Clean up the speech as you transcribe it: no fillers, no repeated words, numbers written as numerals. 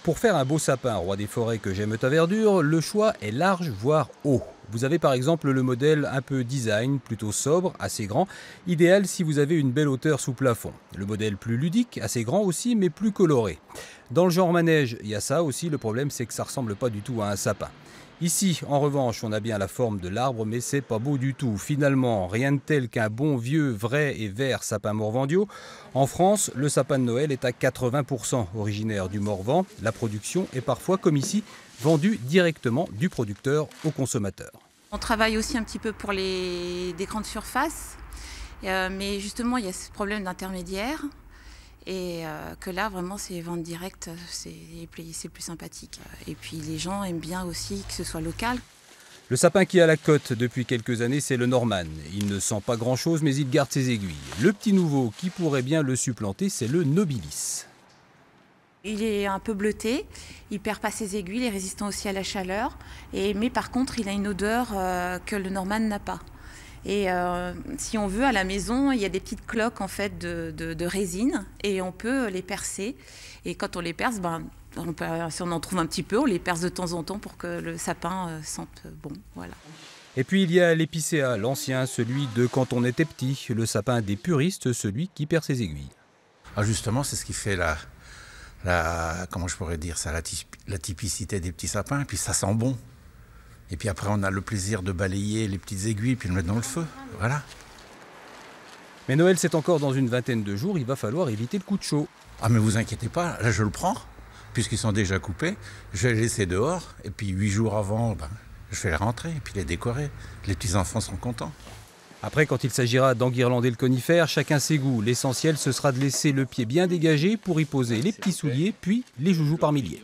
Pour faire un beau sapin roi des forêts que j'aime ta verdure, le choix est large voire haut. Vous avez par exemple le modèle un peu design, plutôt sobre, assez grand, idéal si vous avez une belle hauteur sous plafond. Le modèle plus ludique, assez grand aussi mais plus coloré. Dans le genre manège, il y a ça aussi, le problème c'est que ça ressemble pas du tout à un sapin. Ici, en revanche, on a bien la forme de l'arbre, mais c'est pas beau du tout. Finalement, rien de tel qu'un bon vieux, vrai et vert sapin morvandiau. En France, le sapin de Noël est à 80% originaire du Morvan. La production est parfois, comme ici, vendue directement du producteur au consommateur. On travaille aussi un petit peu pour des grandes surfaces, mais justement, il y a ce problème d'intermédiaire. Et que là, vraiment, c'est vente directe, c'est plus sympathique. Et puis, les gens aiment bien aussi que ce soit local. Le sapin qui a la cote depuis quelques années, c'est le Norman. Il ne sent pas grand-chose, mais il garde ses aiguilles. Le petit nouveau qui pourrait bien le supplanter, c'est le Nobilis. Il est un peu bleuté, il perd pas ses aiguilles, il est résistant aussi à la chaleur. Mais par contre, il a une odeur que le Norman n'a pas. Et si on veut, à la maison, il y a des petites cloques en fait de résine et on peut les percer. Et quand on les perce, si on en trouve un petit peu, on les perce de temps en temps pour que le sapin sente bon. Voilà. Et puis il y a l'épicéa, l'ancien, celui de quand on était petit, le sapin des puristes, celui qui perd ses aiguilles. Ah justement, c'est ce qui fait comment je pourrais dire ça, la typicité des petits sapins, et puis ça sent bon. Et puis après, on a le plaisir de balayer les petites aiguilles puis de le mettre dans le feu. Voilà. Mais Noël, c'est encore dans une vingtaine de jours, il va falloir éviter le coup de chaud. Ah mais vous inquiétez pas, là je le prends, puisqu'ils sont déjà coupés. Je vais les laisser dehors, et puis 8 jours avant, je fais les rentrer, et puis les décorer. Les petits-enfants sont contents. Après, quand il s'agira d'enguirlander le conifère, chacun ses goûts. L'essentiel, ce sera de laisser le pied bien dégagé pour y poser les petits souliers, puis les joujoux par milliers.